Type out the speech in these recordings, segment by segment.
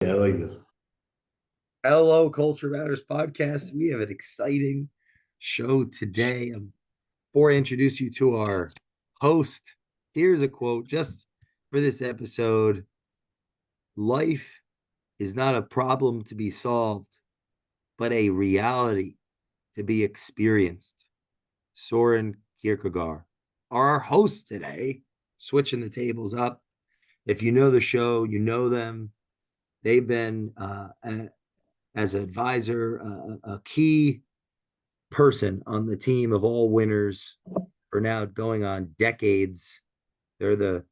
Yeah, I like this. Hello, Culture Matters podcast. We have an exciting show today. Before I introduce you to our host, here's a quote just for this episode. Life is not a problem to be solved, but a reality to be experienced. Soren Kierkegaard, our host today, switching the tables up. If you know the show, you know them. They've been as an advisor, a key person on the team of all winners for now going on decades. They're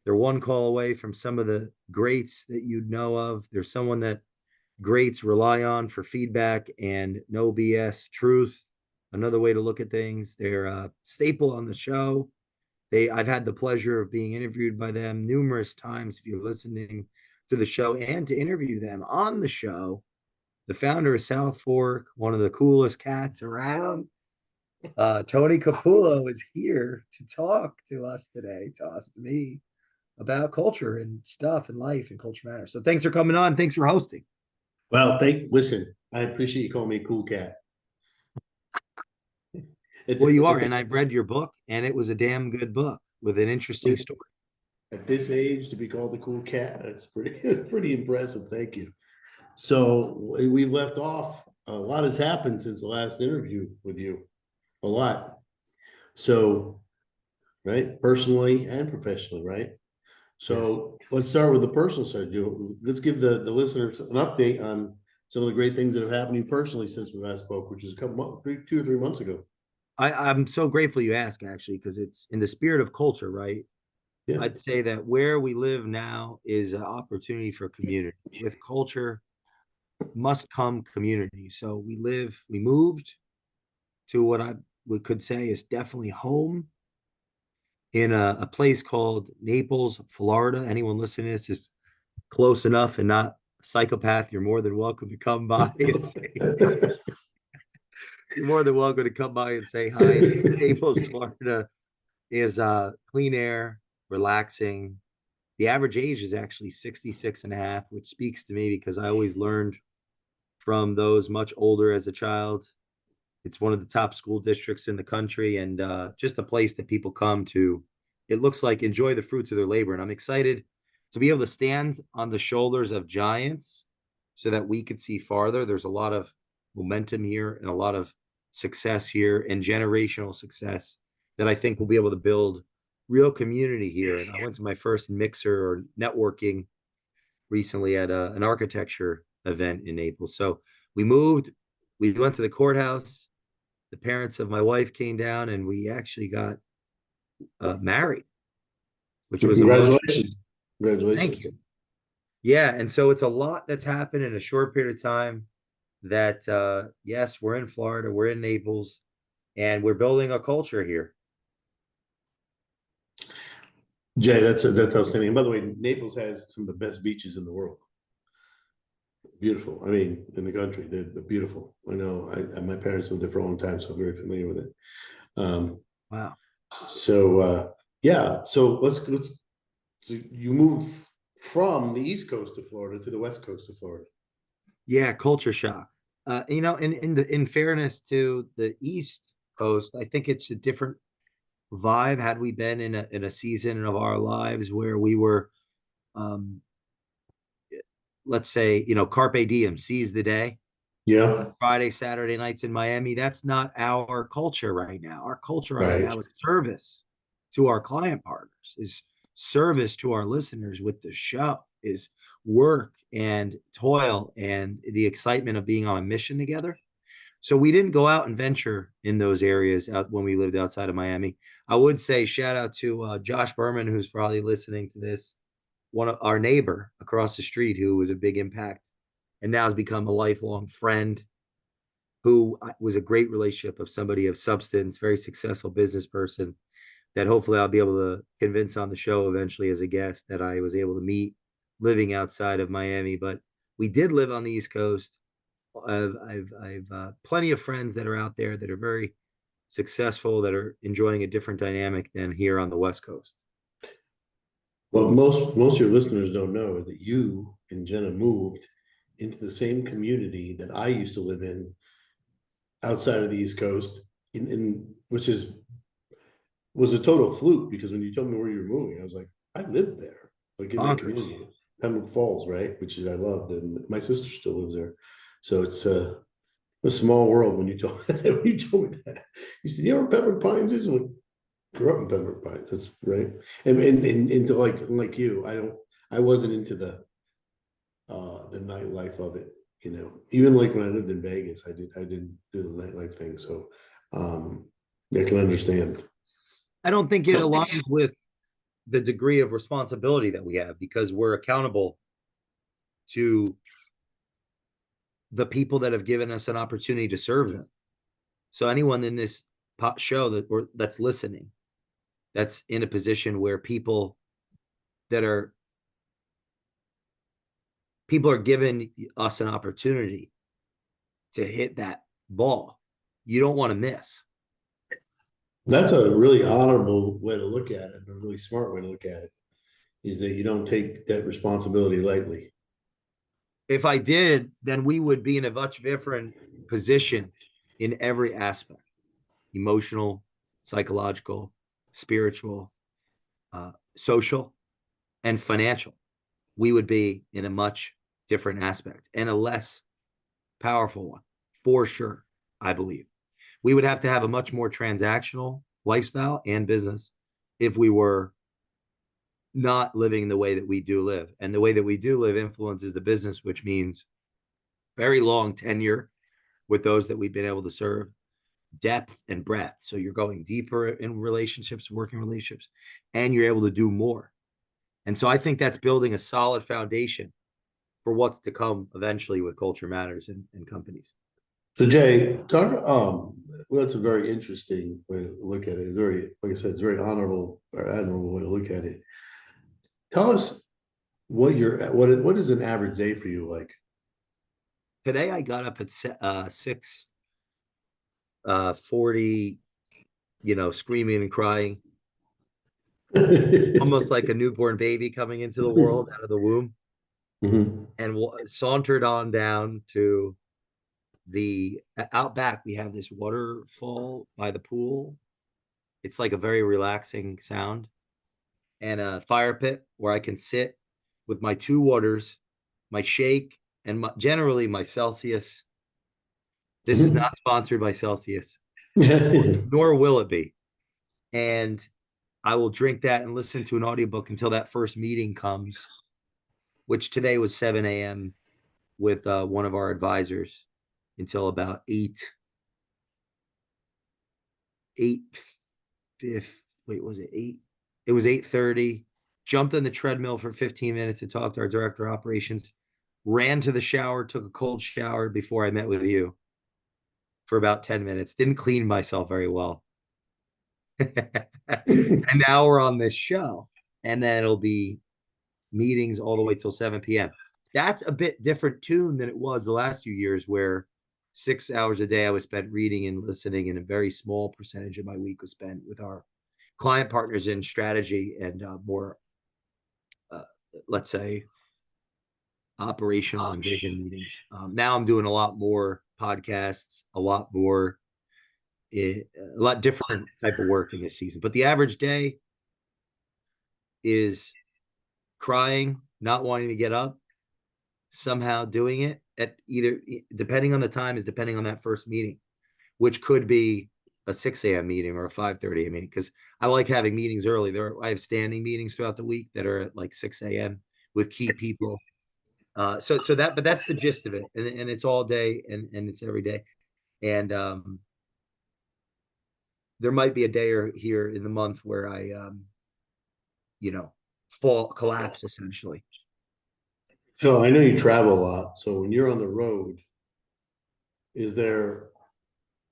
one call away from some of the greats that you'd know of. There's someone that greats rely on for feedback and no BS truth. Another way to look at things. They're a staple on the show. I've had the pleasure of being interviewed by them numerous times. If you're listening to the show and to interview them on the show, the founder of South Fork, one of the coolest cats around, Tony Capullo is here to talk to us today, to me, about culture and stuff and life and culture matters. So thanks for coming on. Thanks for hosting. Well, listen, I appreciate you calling me a cool cat. At, Well, you are, at, and I've read your book, and it was a damn good book with an interesting story. at this age, to be called a cool cat, that's pretty pretty impressive. Thank you. So we left off. A lot has happened since the last interview with you. A lot. So, right, personally and professionally, right? Yes. So let's start with the personal side. Let's give the listeners an update on some of the great things that have happened to you personally since we last spoke, which is a couple months, 2 or 3 months ago. I'm so grateful you ask, actually, because it's in the spirit of culture, right? Yeah. I'd say that where we live now is an opportunity for community. With culture must come community. So we moved to what I would could say is definitely home in a place called Naples, Florida. Anyone listening to this is close enough and not a psychopath. You're more than welcome to come by and say, you're more than welcome to come by and say hi. Naples, Florida is clean air, relaxing. The average age is actually 66 and a half, which speaks to me because I always learned from those much older as a child. It's one of the top school districts in the country and just a place that people come to. It looks like enjoy the fruits of their labor. And I'm excited to be able to stand on the shoulders of giants so that we could see farther. There's a lot of momentum here and a lot of success here and generational success that I think we'll be able to build real community here. And I went to my first mixer or networking recently at an architecture event in Naples. So we moved, we went to the courthouse. The parents of my wife came down and we actually got married, which was emotional. Congratulations. Thank Congratulations. you. Yeah. And so it's a lot that's happened in a short period of time that, yes, we're in Florida, we're in Naples, and we're building a culture here. Jay, that's outstanding. And by the way, Naples has some of the best beaches in the world. Beautiful. I mean, in the country, they're beautiful. I know. My parents lived there for a long time, so I'm very familiar with it. Um, Wow. so yeah. So let's. So you move from the East Coast of Florida to the West Coast of Florida. Yeah. Culture shock. In fairness to the East Coast, I think it's a different vibe. Had we been in a season of our lives where we were, um, let's say, carpe diem, seize the day, Yeah. Friday, Saturday nights in Miami. That's not our culture right now. Our culture right Right. now is service to our client partners, is service to our listeners with the show, is work and toil and the excitement of being on a mission together. So we didn't go out and venture in those areas out when we lived outside of Miami. I would say shout out to Josh Berman, who's probably listening to this, one of our neighbor across the street, who was a big impact and now has become a lifelong friend who was a great relationship of somebody of substance, very successful business person that hopefully I'll be able to convince on the show eventually as a guest that I was able to meet living outside of Miami. But we did live on the East Coast. I've plenty of friends that are out there that are very successful that are enjoying a different dynamic than here on the West Coast. What most of your listeners don't know is that you and Jenna moved into the same community that I used to live in outside of the East Coast, in which is was a total fluke because when you told me where you were moving, I was like, I lived there, like in that Bonkers. community, Pembroke Falls, right? Which is I loved, and my sister still lives there. So it's a small world when you told when you told me that. You said, you know where Pembroke Pines is? And I grew up in Pembroke Pines. That's right. And into like you, I wasn't into the nightlife of it, you know. Even like when I lived in Vegas, I didn't do the nightlife thing. So um I can understand. I don't think it aligns with the degree of responsibility that we have because we're accountable to the people that have given us an opportunity to serve them. So anyone in this show that's listening, that's in a position where that are people are giving us an opportunity to hit that ball. You don't want to miss. That's a really honorable way to look at it, and a really smart way to look at it, is that you don't take that responsibility lightly. If I did, then we would be in a much different position in every aspect: emotional, psychological, spiritual, social, and financial. We would be in a much different aspect and a less powerful one, for sure, I believe. We would have to have a much more transactional lifestyle and business if we were not living the way that we do live. And the way that we do live influences the business, which means very long tenure with those that we've been able to serve, depth and breadth. So you're going deeper in relationships, working relationships, and you're able to do more. And so I think that's building a solid foundation for what's to come eventually with Culture Matters and companies. So Jay, talk well, that's a very interesting way to look at it. It's very, like I said, it's very honorable or admirable way to look at it. Tell us what is an average day for you like? Today I got up at 6 40, screaming and crying, almost like a newborn baby coming into the world out of the womb, Mhm. and sauntered on down to the out back. We have this waterfall by the pool. It's like a very relaxing sound, and a fire pit where I can sit with my two waters, my shake, and generally my Celsius. This is Mhm. not sponsored by Celsius, nor will it be. And I will drink that and listen to an audiobook until that first meeting comes, which today was 7 a.m. with one of our advisors until about 8 wait, was it 8? It was 8:30. Jumped on the treadmill for 15 minutes to talk to our director of operations, ran to the shower, took a cold shower before I met with you for about 10 minutes. Didn't clean myself very well. And now we're on this show. And then it'll be meetings all the way till 7 p.m. That's a bit different tune than it was the last few years, where 6 hours a day I was spent reading and listening, and a very small percentage of my week was spent with our client partners in strategy and more, uh, let's say, operational and vision meetings. Now I'm doing a lot more podcasts, a lot different type of work in this season. But the average day is crying, not wanting to get up, somehow doing it at either, depending on the time, is depending on that first meeting, which could be a 6 a.m. meeting or a 5:30 a.m. meeting, because I like having meetings early. I have standing meetings throughout the week that are at like 6 a.m. with key people. But that's the gist of it, and it's all day and it's every day. And there might be a day or here in the month where I, you know, collapse essentially. So I know you travel a lot. So when you're on the road, is there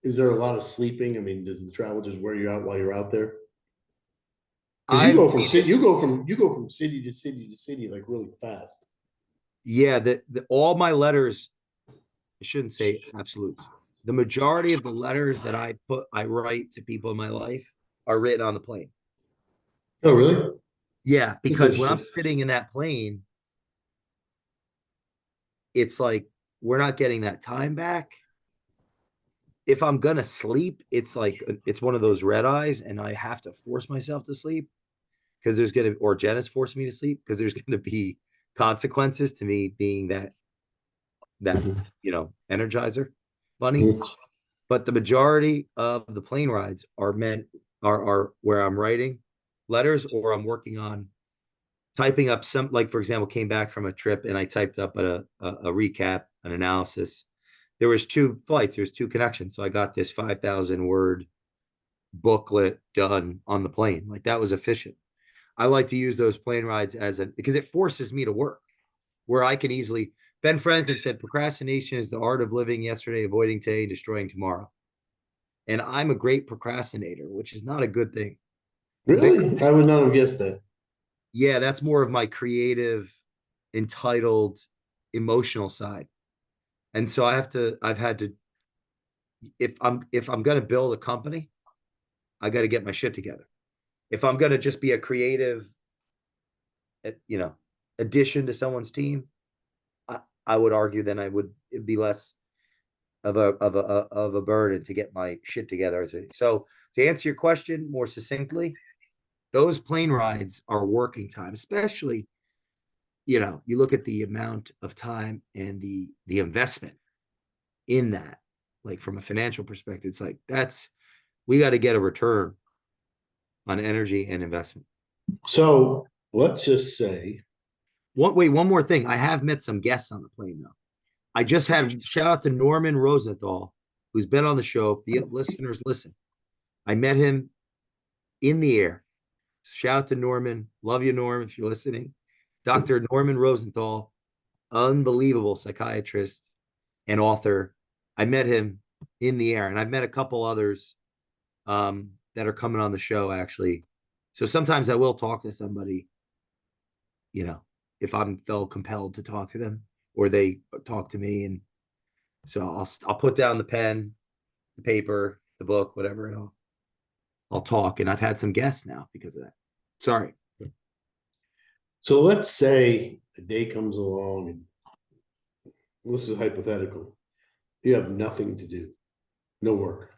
is there a lot of sleeping? I mean, does the travel just wear you out while you're out there? Because I'm you go from city to city to city like really fast. Yeah, all my letters, I shouldn't say absolutes. The majority of the letters that I write to people in my life are written on the plane. Oh, really? Yeah, Because because when I'm sitting in that plane, it's like we're not getting that time back. If I'm gonna sleep, it's like it's one of those red eyes, and I have to force myself to sleep because there's gonna or Janice forced me to sleep because there's gonna be consequences to me being that Mhm. energizer bunny. But the majority of the plane rides are meant are where I'm writing letters or I'm working on typing up some, like for example, came back from a trip and I typed up a recap, an analysis. There was two flights, there's two connections. So I got this 5,000 word booklet done on the plane. Like that was efficient. I like to use those plane rides as a because it forces me to work where I can easily. Ben Franklin said procrastination is the art of living yesterday, avoiding today, destroying tomorrow. And I'm a great procrastinator, which is not a good thing. It's a bit, Really? I would not have guessed that. yeah, that's more of my creative, entitled, emotional side. And so I've had to, if I'm going to build a company, I got to get my shit together. If I'm going to just be a creative, you know, addition to someone's team, I would argue then I would it'd be less of a burden to get my shit together. So to answer your question more succinctly, those plane rides are working time, especially, you look at the amount of time and the investment in that, like from a financial perspective, it's like we got to get a return on energy and investment. So let's just say, One more thing. I have met some guests on the plane though. I just had shout out to Norman Rosenthal, who's been on the show. The listeners listen. I met him in the air. Shout out to Norman. Love you, Norm, if you're listening. Dr. Norman Rosenthal, unbelievable psychiatrist and author. I met him in the air, and I've met a couple others that are coming on the show actually. So sometimes I will talk to somebody, you know, if I'm felt compelled to talk to them, or they talk to me, and so I'll put down the pen, the paper, the book, whatever, and I'll talk. And I've had some guests now because of that. Sorry. so let's say a day comes along and this is hypothetical. You have nothing to do, no work.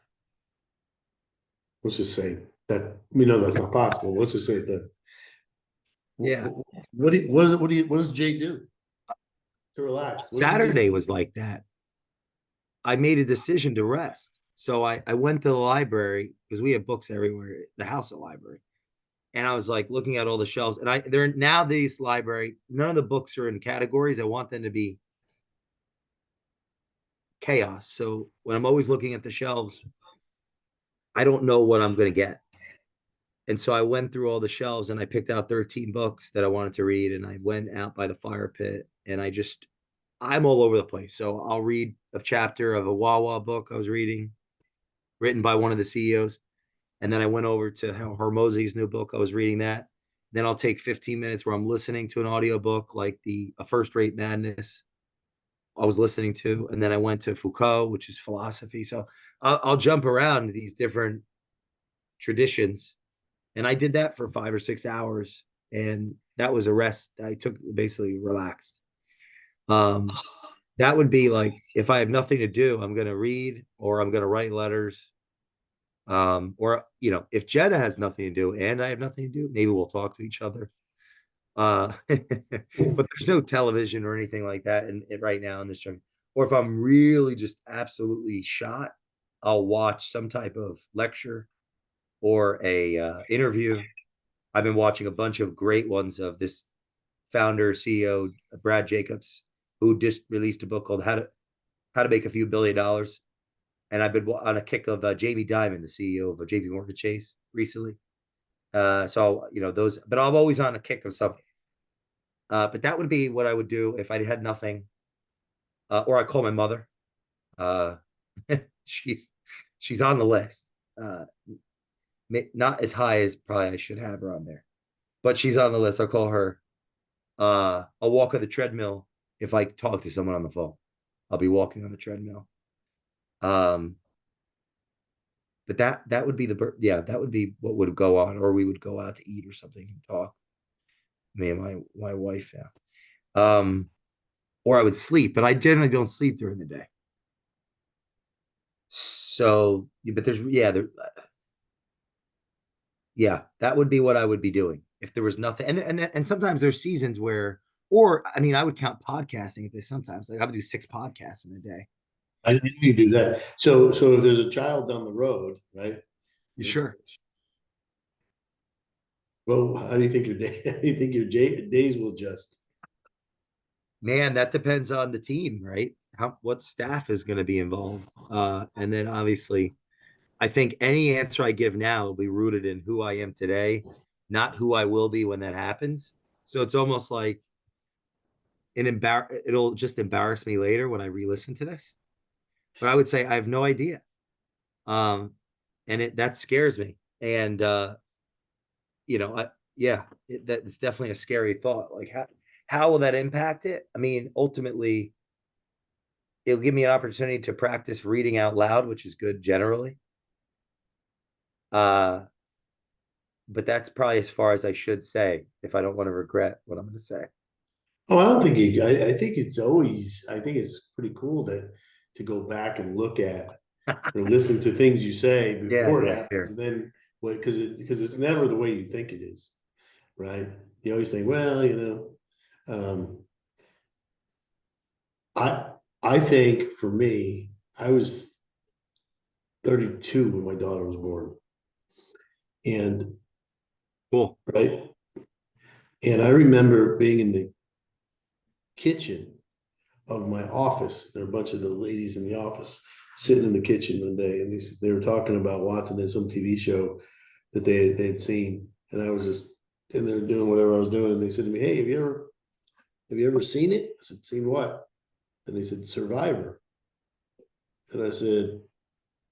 Let's just say that we know that's not possible. Let's just say it does. Yeah. What does Jay do to relax? What does he do? Saturday was like that. I made a decision to rest. So I went to the library because we have books everywhere, the house, a library. And I was like looking at all the shelves. And they're now these library, none of the books are in categories. I want them to be chaos. So when I'm always looking at the shelves, I don't know what I'm going to get. And so I went through all the shelves and I picked out 13 books that I wanted to read. And I went out by the fire pit and I'm all over the place. So I'll read a chapter of a Wawa book I was reading, written by one of the CEOs. And then I went over to Hormozy's new book. I was reading that. Then I'll take 15 minutes where I'm listening to an audiobook like the A First Rate Madness I was listening to. And then I went to Foucault, which is philosophy. So I'll jump around these different traditions. And I did that for 5 or 6 hours. And that was a rest. I took basically relaxed. Um, that would be like if I have nothing to do, I'm going to read or I'm going to write letters. Or if Jenna has nothing to do and I have nothing to do, maybe we'll talk to each other. But there's no television or anything like that right now in this show. Or if I'm really just absolutely shot, I'll watch some type of lecture or a interview. I've been watching a bunch of great ones of this founder CEO Brad Jacobs, who just released a book called How to Make a Few Billion Dollars. And I've been on a kick of Jamie Dimon, the CEO of JP Morgan Chase, recently. So those, but I'm always on a kick of something. But that would be what I would do if I had nothing. Or I call my mother. Uh, she's she's on the list. Uh, Not as high as probably I should have her on there, but she's on the list. I'll call her. I'll walk on the treadmill if I talk to someone on the phone. I'll be walking on the treadmill. Um, but that would be that would be what would go on, or we would go out to eat or something and talk. me and my wife now. Or I would sleep, but I generally don't sleep during the day. So, but there's yeah, that would be what I would be doing if there was nothing. And sometimes there's seasons where, or I mean, I would count podcasting at this sometimes. Like I would do 6 podcasts in a day. I didn't know you do that. So if there's a child down the road, right? You sure? Well, how do you think your day? How do you think your days will adjust? Man, that depends on the team, right? What staff is going to be involved. And then obviously, I think any answer I give now will be rooted in who I am today, not who I will be when that happens. So it's almost like it'll just embarrass me later when I re-listen to this. But I would say I have no idea. Um, and that scares me. And you know, yeah, that's definitely a scary thought. Like how will that impact it? I mean, ultimately, it'll give me an opportunity to practice reading out loud, which is good generally. Uh, but that's probably as far as I should say if I don't want to regret what I'm going to say. Oh, I don't think you. I think it's always. I think it's pretty cool to go back and look at or listen to things you say Yeah, before it yeah, happens, sure. and then what? Because it's never the way you think it is, right? You always think, well, I I think for me, I was 32 when my daughter was born, and Cool. right, and I remember being in the kitchen of my office. There were a bunch of the ladies in the office sitting in the kitchen one day, and they were talking about watching some TV show that they had seen, and I was just in there doing whatever I was doing, and they said to me, "Hey, have you ever seen it?" I said, "Seen what?" And they said, "Survivor." And I said,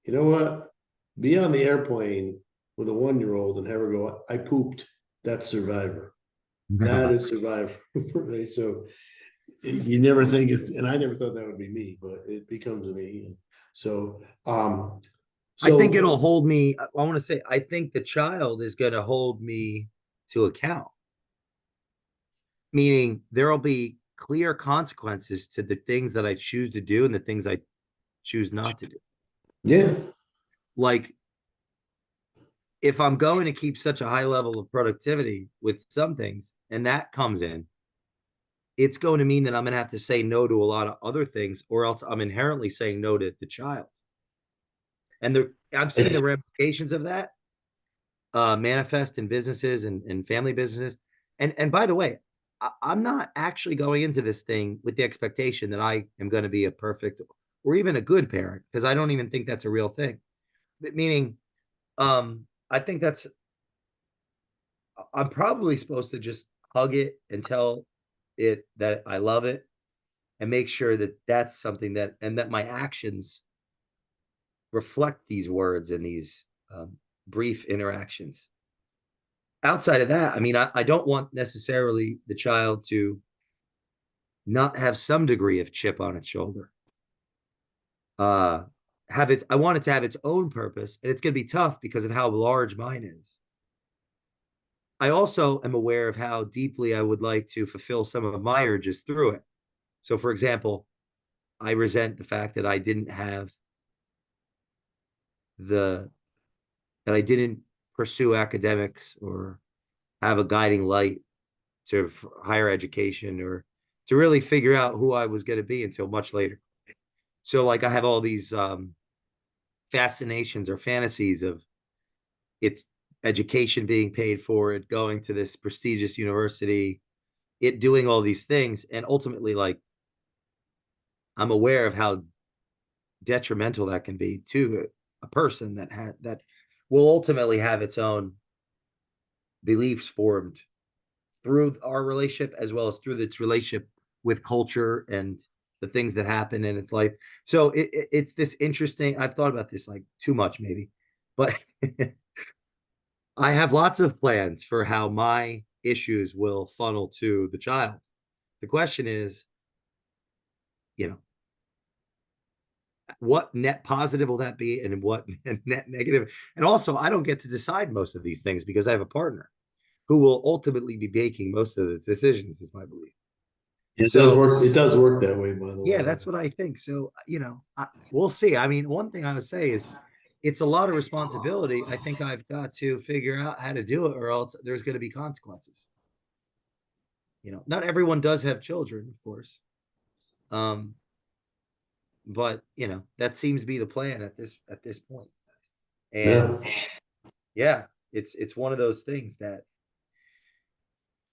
"You know what? Be on the airplane with a 1-year-old and have her go, I pooped. That's Survivor. That is Survivor." Right? So you never think it's, and I never thought that would be me, but it becomes me. And so, I think so it'll hold me. I want to say, I think the child is going to hold me to account, meaning there'll be clear consequences to the things that I choose to do and the things I choose not to do. yeah, Like, if I'm going to keep such a high level of productivity with some things, and that comes in, it's going to mean that I'm going to have to say no to a lot of other things, or else I'm inherently saying no to the child. And I've seen the ramifications of that manifest in businesses and family businesses. And by the way, I'm not actually going into this thing with the expectation that I am going to be a perfect or even a good parent, because I don't even think that's a real thing. Meaning, I think I'm probably supposed to just hug it and tell it that I love it and make sure that that's something and that my actions reflect these words and these brief interactions. Outside of that, I mean, I don't want necessarily the child to not have some degree of chip on its shoulder. Uh, I want it to have its own purpose, and it's going to be tough because of how large mine is. I also am aware of how deeply I would like to fulfill some of my urges through it. So, for example, I resent the fact that the I didn't pursue academics or have a guiding light to higher education or to really figure out who I was going to be until much later. So, like, I have all these fascinations or fantasies of its education being paid for, it going to this prestigious university, it doing all these things, and ultimately, like, I'm aware of how detrimental that can be to a person that will ultimately have its own beliefs formed through our relationship as well as through its relationship with culture and the things that happen in its life. So it's this interesting. I've thought about this like too much, maybe, but I have lots of plans for how my issues will funnel to the child. The question is, you know, what net positive will that be and what net negative? And also, I don't get to decide most of these things because I have a partner. who will ultimately be making most of the decisions, is my belief. It does So work. It does work that way, by the yeah, way. that's what I think. So, we'll see. I mean, one thing I would say is it's a lot of responsibility. I think I've got to figure out how to do it, or else there's going to be consequences. Not everyone does have children, of course. Um, but that seems to be the plan at this point. And Yeah. yeah, it's one of those things that,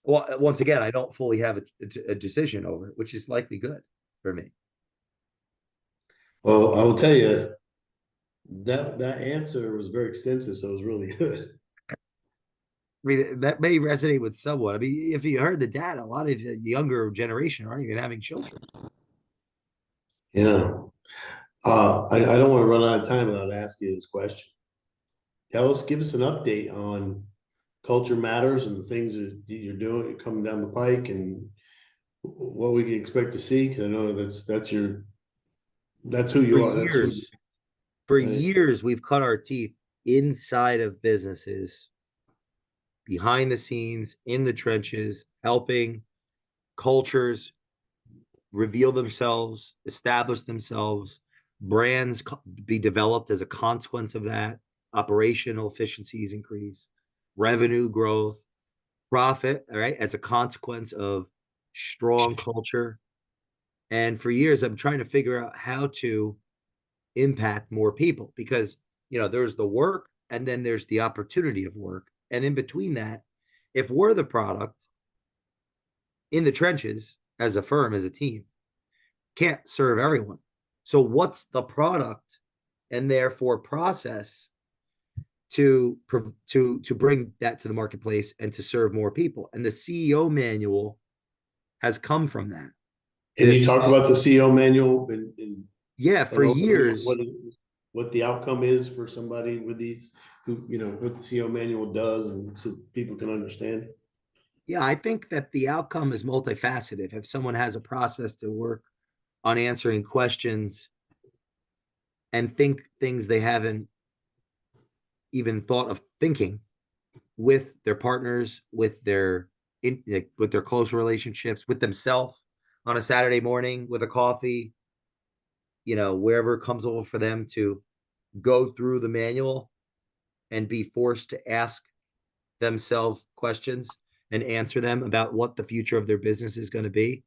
well, once again, I don't fully have a decision over it, which is likely good for me. Well, I will tell you that answer was very extensive, so it was really good. I mean, that may resonate with someone. I mean, if you heard the data, a lot of the younger generation aren't even having children. Yeah. I don't want to run out of time without asking you this question. Give us an update on culture matters and the things that you're doing coming down the pike and what we can expect to see. Because I know that's who For you are. That's who. years, for Right? years, we've cut our teeth inside of businesses, behind the scenes, in the trenches, helping cultures reveal themselves, establish themselves, brands be developed as a consequence of that, operational efficiencies increase, revenue growth, profit, all right, as a consequence of strong culture. And for years, I'm trying to figure out how to impact more people because, there's the work and then there's the opportunity of work. And in between that, if we're the product in the trenches as a firm, as a team, can't serve everyone. So what's the product and therefore process to bring that to the marketplace and to serve more people? And the CEO manual has come from that. Can you This talk about the CEO manual Yeah, an for overview of years. what the outcome is for somebody with these who what the CEO manual does, and so people can understand? Yeah, I think that the outcome is multifaceted. If someone has a process to work on answering questions and think things they haven't even thought of thinking with their partners, with their close relationships, with themselves on a Saturday morning with a coffee, wherever it comes over for them to go through the manual and be forced to ask themselves questions and answer them about what the future of their business is going to be,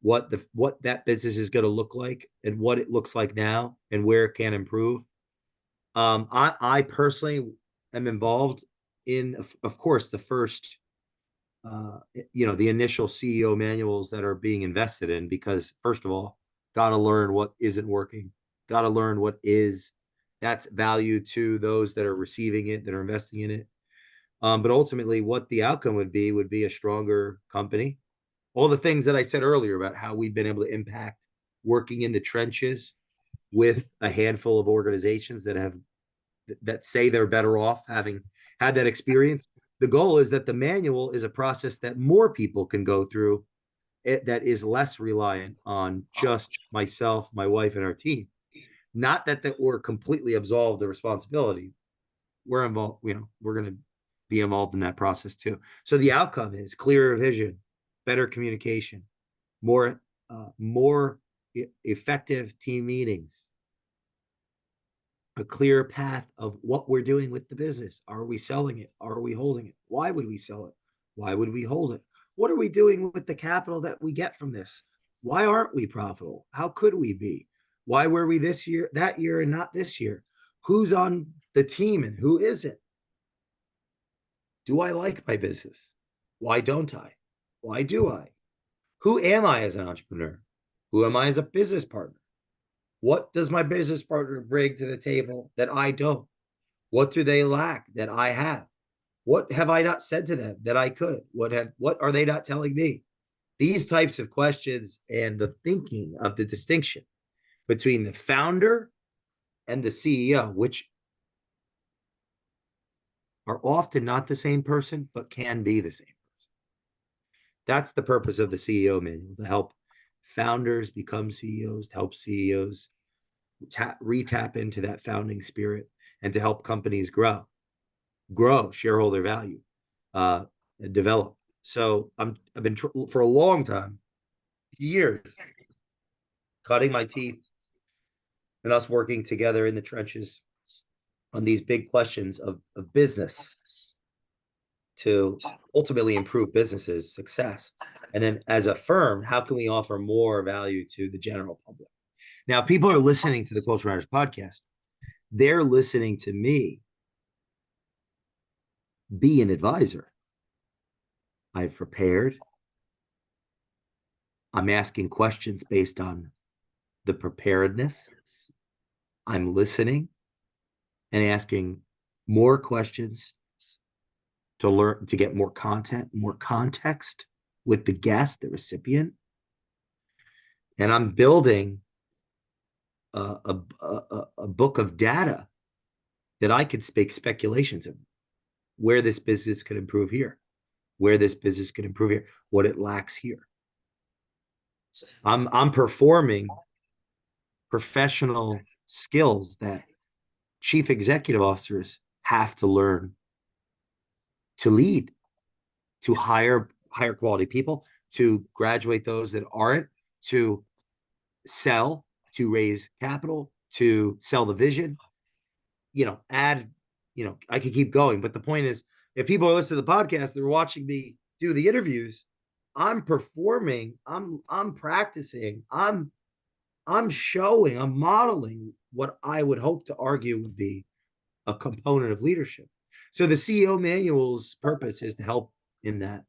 what that business is going to look like, and what it looks like now, and where it can improve. I personally am involved in, of course, the first, the initial CEO manuals that are being invested in, because first of all, got to learn what isn't working, got to learn what is. That's value to those that are receiving it, that are investing in it. But ultimately, what the outcome would be a stronger company. All the things that I said earlier about how we've been able to impact working in the trenches with a handful of organizations that say they're better off having had that experience. The goal is that the manual is a process that more people can go through, that is less reliant on just myself, my wife, and our team. Not that we're completely absolved of responsibility. We're involved, we're going to be involved in that process too. So the outcome is clearer vision, better communication, more effective team meetings, a clear path of what we're doing with the business. Are we selling it? Are we holding it? Why would we sell it? Why would we hold it? What are we doing with the capital that we get from this? Why aren't we profitable? How could we be? Why were we this year, that year, and not this year? Who's on the team and who isn't? Do I like my business? Why don't I? Why do I? Who am I as an entrepreneur? Who am I as a business partner? What does my business partner bring to the table that I don't? What do they lack that I have? What have I not said to them that I could? What are they not telling me? These types of questions and the thinking of the distinction between the founder and the CEO, which are often not the same person, but can be the same person. That's the purpose of the CEO manual, to help founders become CEOs, to help CEOs retap into that founding spirit, and to help companies grow shareholder value, uh, develop. So I've been for a long time, years, cutting my teeth and us working together in the trenches on these big questions of business to ultimately improve businesses' success. And then as a firm, how can we offer more value to the general public? Now, people are listening to the Culture Matters podcast. They're listening to me be an advisor. I've prepared. I'm asking questions based on the preparedness. I'm listening and asking more questions to learn, to get more content, more context with the guest, the recipient. And I'm building a book of data that I could make speculations of where this business could improve here, where this business could improve here, what it lacks here. I'm performing professional skills that chief executive officers have to learn to lead, to hire higher quality people, to graduate those that aren't, to sell, to raise capital, to sell the vision, add, I could keep going. But the point is, if people are listening to the podcast, they're watching me do the interviews, I'm performing, I'm practicing, I'm showing, I'm modeling what I would hope to argue would be a component of leadership. So the CEO manual's purpose is to help in that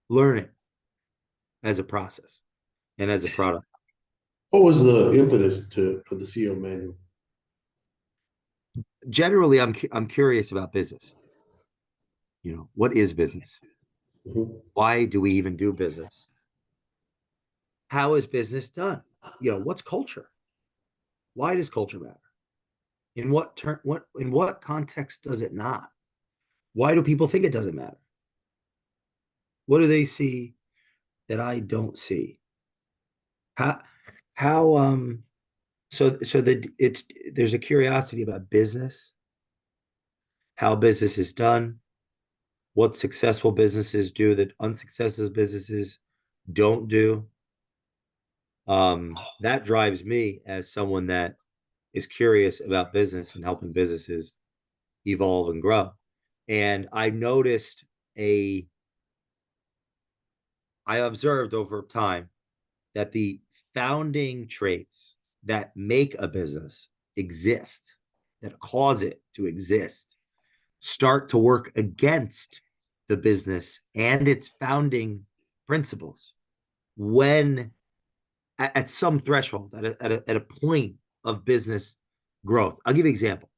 learning as a process and as a product. What was the impetus for the CEO manual? Generally, I'm curious about business. What is business? Mhm. Why do we even do business? How is business done? What's culture? Why does culture matter? In what context does it not? Why do people think it doesn't matter? What do they see that I don't see? How how so that there's a curiosity about business, how business is done, what successful businesses do that unsuccessful businesses don't do. That drives me as someone that is curious about business and helping businesses evolve and grow. And I observed over time that the founding traits that make a business exist, that cause it to exist, start to work against the business and its founding principles when at some threshold, at a point of business growth. I'll give you an example.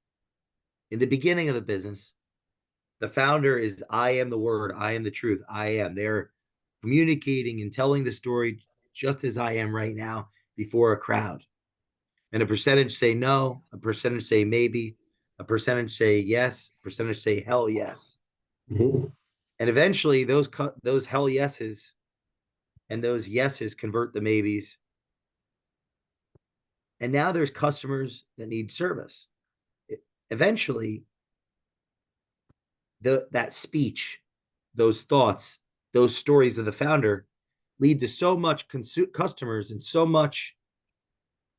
In the beginning of the business, the founder is, I am the word, I am the truth, I am. They're communicating and telling the story just as I am right now before a crowd. And a percentage say no, a percentage say maybe, a percentage say yes, a percentage say hell yes. Mhm. And eventually those hell yeses and those yeses convert the maybes. And now there's customers that need service. Eventually, that speech, those thoughts, those stories of the founder lead to so much customers and so much,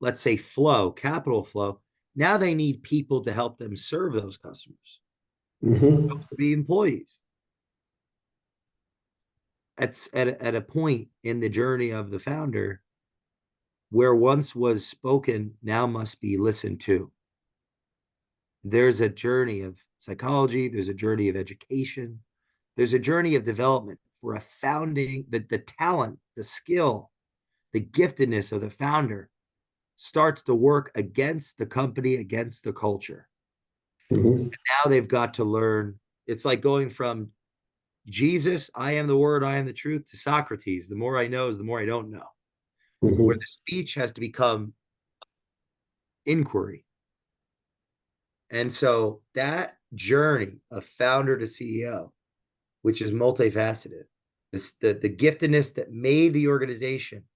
let's say, capital flow. Now they need people to help them serve those customers, Mhm. to be employees. At a point in the journey of the founder where once was spoken, now must be listened to. There's a journey of psychology, there's a journey of education, there's a journey of development for a founding, the talent, the skill, the giftedness of the founder starts to work against the company, against the culture. Mhm. Now they've got to learn. It's like going from Jesus, I am the word, I am the truth, to Socrates. The more I know is the more I don't know. Where Mhm. the speech has to become inquiry. And so that journey of founder to CEO, which is multifaceted, the giftedness that made the organization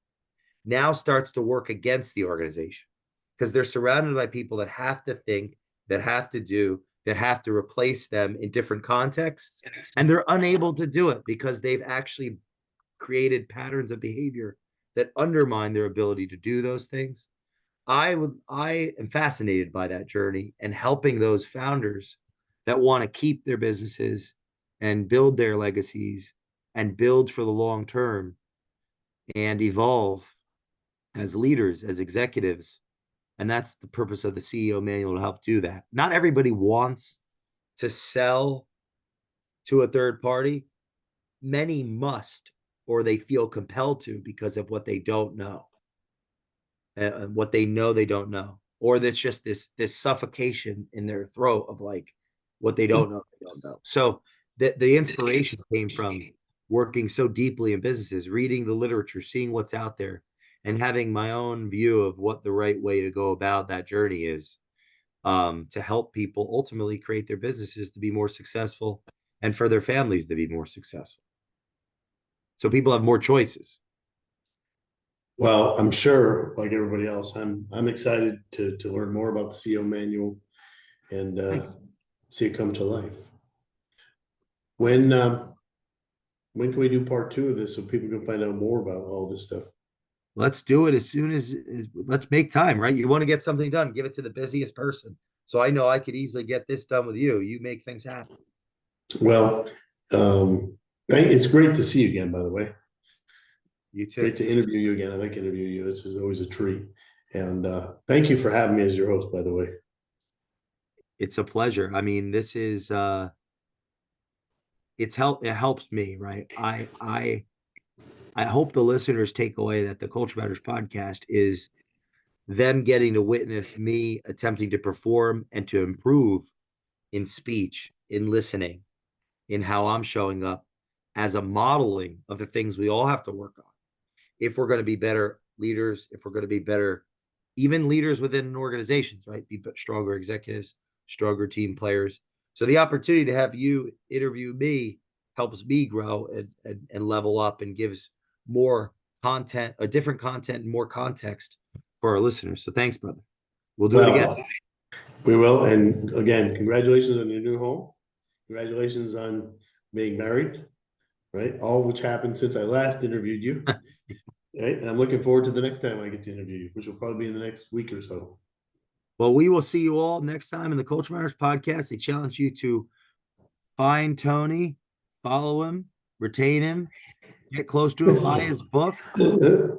now starts to work against the organization because they're surrounded by people that have to think, that have to do, that have to replace them in different contexts, and they're unable to do it because they've actually created patterns of behavior that undermine their ability to do those things. I am fascinated by that journey and helping those founders that want to keep their businesses and build their legacies and build for the long term and evolve as leaders, as executives. And that's the purpose of the CEO manual, to help do that. Not everybody wants to sell to a third party. Many must, or they feel compelled to because of what they don't know, what they know they don't know, or that's just this suffocation in their throat of like what they don't know they don't know. So the inspiration came from working so deeply in businesses, reading the literature, seeing what's out there, and having my own view of what the right way to go about that journey is, to help people ultimately create their businesses to be more successful and for their families to be more successful. So people have more choices. Well, I'm sure, like everybody else, I'm excited to learn more about the CEO manual and see it come to life. When when can we do part 2 of this so people can find out more about all this stuff? Let's do it as soon as let's make time, right? You want to get something done, give it to the busiest person. So I know I could easily get this done with you. You make things happen. Well, it's great to see you again, by the way. You too. Great to interview you again. I like interviewing you. This is always a treat. And thank you for having me as your host, by the way. It's a pleasure. I mean, this is it helps me, right? I hope the listeners take away that the Culture Matters podcast is them getting to witness me attempting to perform and to improve in speech, in listening, in how I'm showing up, as a modeling of the things we all have to work on if we're going to be better leaders, if we're going to be better, even leaders within organizations, right? Be stronger executives, stronger team players. So the opportunity to have you interview me helps me grow and level up and gives more content, a different content and more context for our listeners. So thanks, brother. We'll do it again. We will. And again, congratulations on your new home. Congratulations on being married, right? All which happened since I last interviewed you. Right. And I'm looking forward to the next time I get to interview you, which will probably be in the next week or so. Well, we will see you all next time in the Culture Matters podcast. I challenge you to find Tony, follow him, retain him, get close to him, buy his book,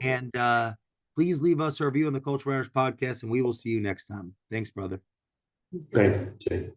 and please leave us a review on the Culture Matters podcast, and we will see you next time. Thanks, brother. Thanks, Jay.